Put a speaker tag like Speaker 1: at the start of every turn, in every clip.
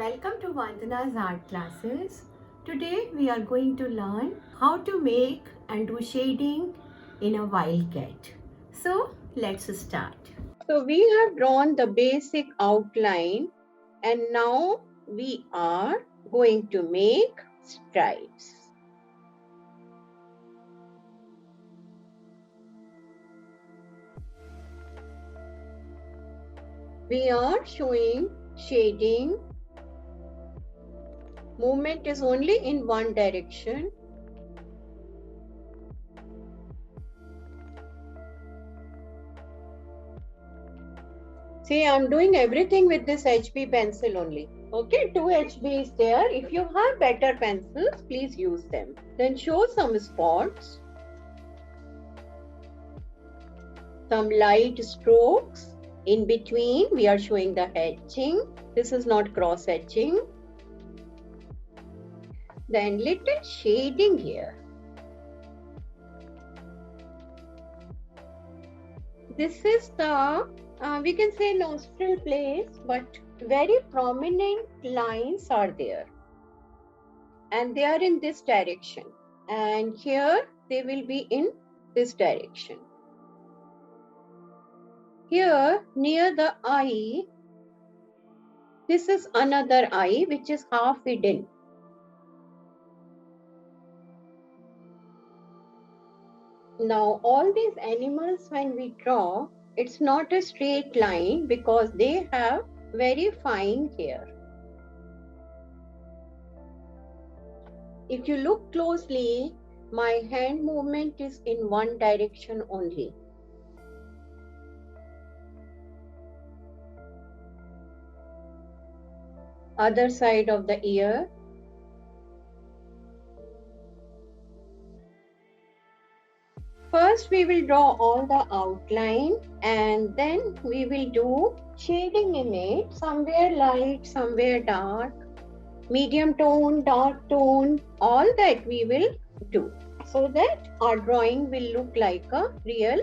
Speaker 1: Welcome to Vandana's art classes. Today we are going to learn how to make and do shading in a wildcat. So let's start.
Speaker 2: So we have drawn the basic outline and now we are going to make stripes. We are showing shading. Movement is only in one direction. See, I'm doing everything with this HB pencil only. Okay, 2 HB is there. If you have better pencils, please use them. Then show some spots, some light strokes. In between, we are showing the hatching. This is not cross hatching. Then little shading here. This is the, we can say nostril place, but very prominent lines are there. And they are in this direction. And here they will be in this direction. Here near the eye, this is another eye which is half hidden. Now all these animals when we draw, it's not a straight line because they have very fine hair. If you look closely, my hand movement is in one direction only. Other side of the ear. First we will draw all the outline and then we will do shading in it, somewhere light, somewhere dark, medium tone, dark tone, all that we will do so that our drawing will look like a real.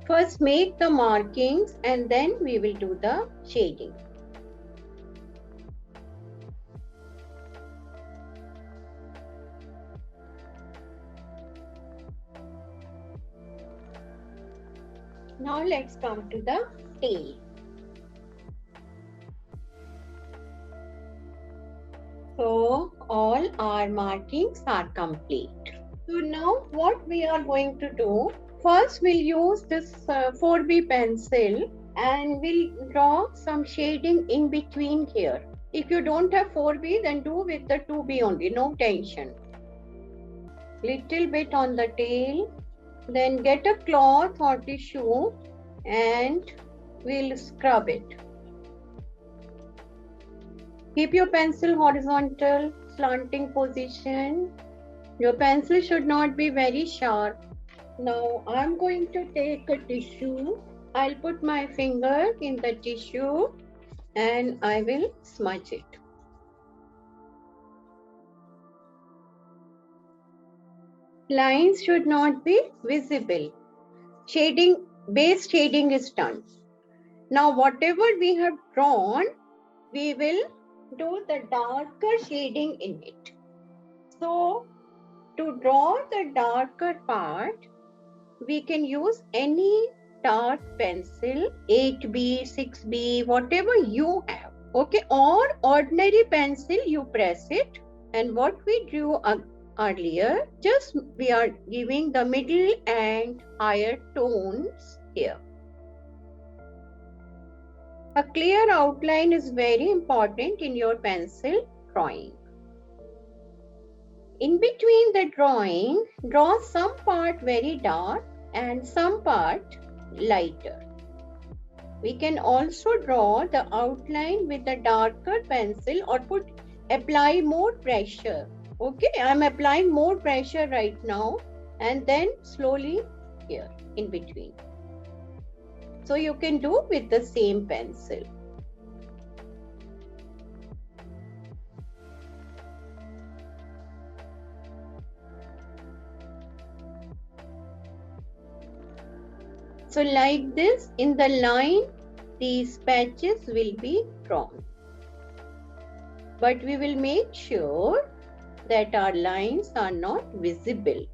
Speaker 2: First make the markings and then we will do the shading. Now let's come to the tail. So all our markings are complete. So now what we are going to do, first we'll use this 4B pencil and we'll draw some shading in between here. If you don't have 4B, then do with the 2B only, no tension. Little bit on the tail, then get a cloth or tissue and we'll scrub it. Keep your pencil horizontal, slanting position. Your pencil should not be very sharp. Now I'm going to take a tissue. I'll put my finger in the tissue and I will smudge it. Lines should not be visible. Shading, base shading is done. Now whatever we have drawn, we will do the darker shading in it. So to draw the darker part, we can use any dark pencil, 8B, 6B, whatever you have. Okay, or ordinary pencil, you press it. And what we drew earlier, just we are giving the middle and higher tones here. A clear outline is very important in your pencil drawing. In between the drawing, draw some part very dark and some part lighter. We can also draw the outline with a darker pencil or apply more pressure. Okay, I'm applying more pressure right now and then slowly here in between. So you can do with the same pencil. So like this, in the line, these patches will be drawn. But we will make sure that our lines are not visible.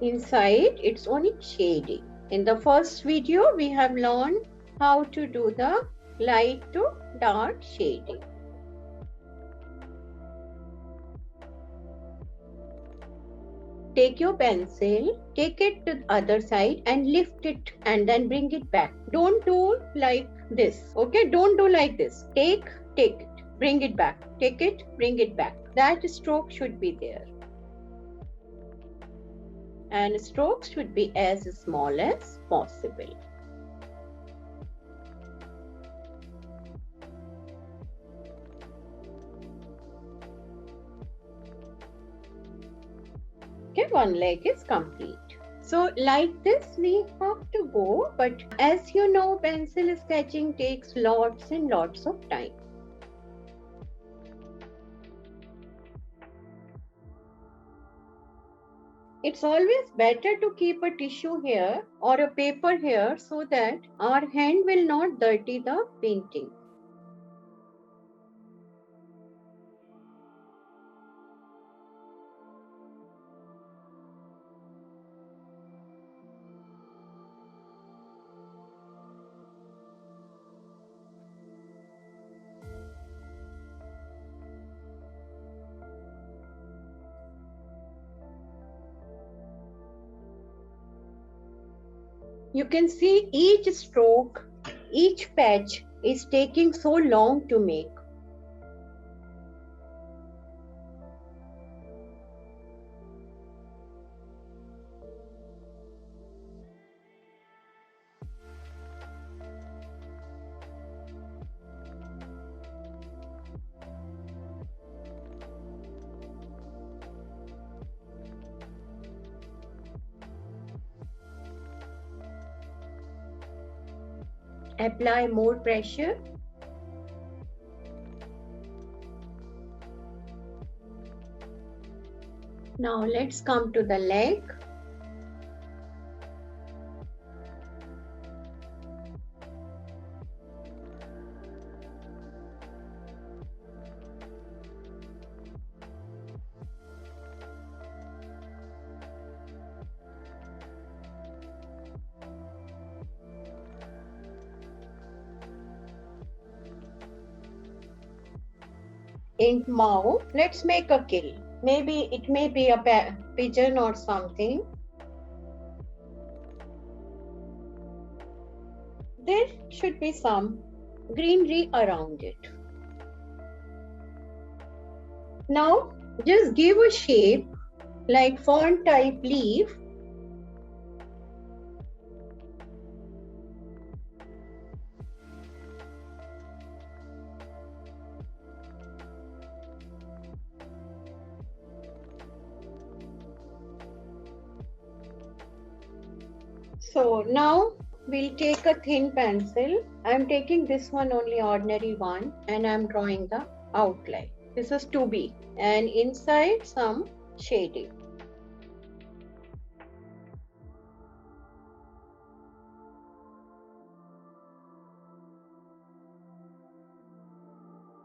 Speaker 2: Inside, it's only shading. In the first video, we have learned how to do the light to dark shading. Take your pencil, take it to the other side and lift it and then bring it back. Don't do like this, okay? Don't do like this. Take it, bring it back. Take it, bring it back. That stroke should be there. And strokes should be as small as possible. Okay, one leg is complete. So like this we have to go, but as you know, pencil sketching takes lots and lots of time. It's always better to keep a tissue here or a paper here so that our hand will not dirty the painting. You can see each stroke, each patch is taking so long to make. Apply more pressure. Now let's come to the leg. In mouth, let's make a kill. Maybe it may be a pigeon or something. There should be some greenery around it. Now just give a shape like fern type leaf. So now we'll take a thin pencil. I'm taking this one, only ordinary one, and I'm drawing the outline. This is 2B and inside some shading.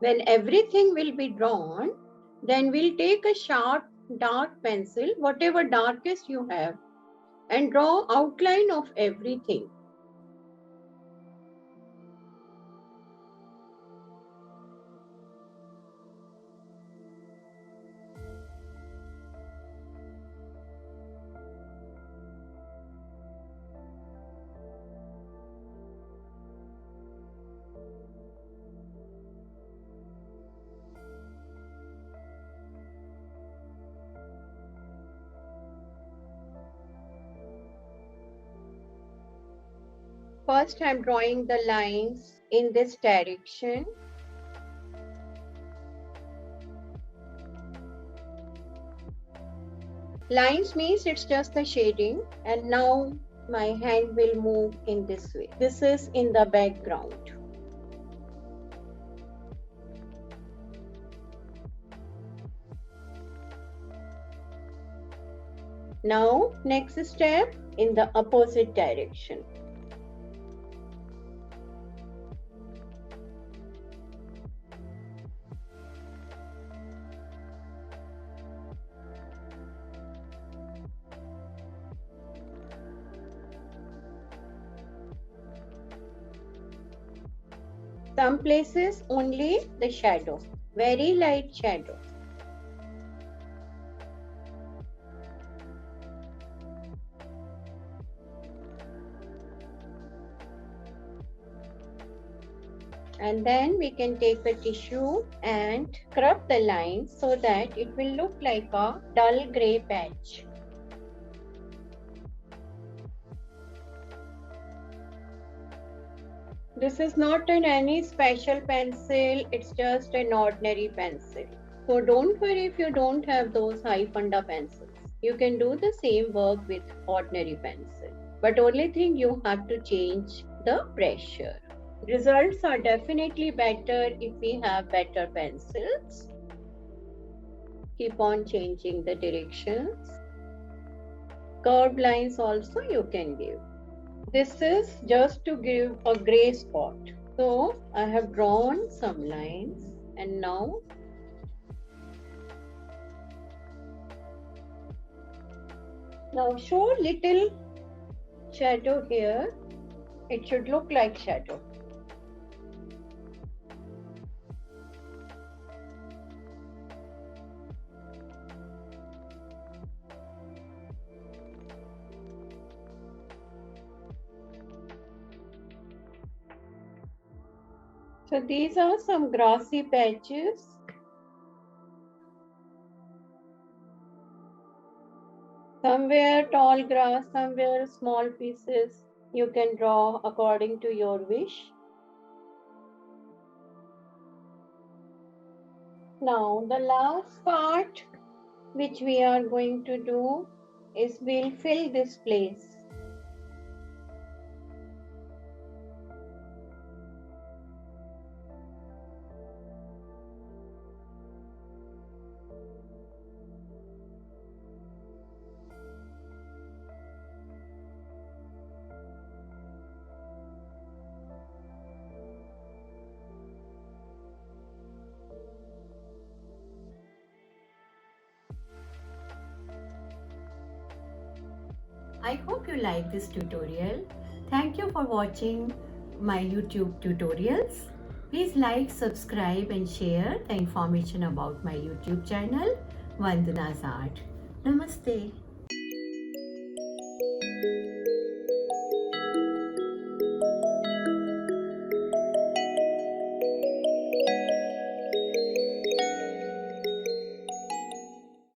Speaker 2: When everything will be drawn, then we'll take a sharp dark pencil, whatever darkest you have, and draw outline of everything. First, I'm drawing the lines in this direction. Lines means it's just the shading, and now my hand will move in this way. This is in the background. Now, next step in the opposite direction. Some places only the shadow, very light shadow. And then we can take a tissue and scrub the lines so that it will look like a dull grey patch. This is not any special pencil, it's just an ordinary pencil. So don't worry if you don't have those high funda pencils. You can do the same work with ordinary pencil. But only thing, you have to change the pressure. Results are definitely better if we have better pencils. Keep on changing the directions. Curved lines also you can give. This is just to give a gray spot. So I have drawn some lines and now show little shadow here. It should look like shadow. So these are some grassy patches. Somewhere tall grass, somewhere small pieces. You can draw according to your wish. Now the last part which we are going to do is we'll fill this place.
Speaker 1: I hope you like this tutorial. Thank you for watching my YouTube tutorials. Please like, subscribe and share the information about my YouTube channel, Vandana's Art. Namaste.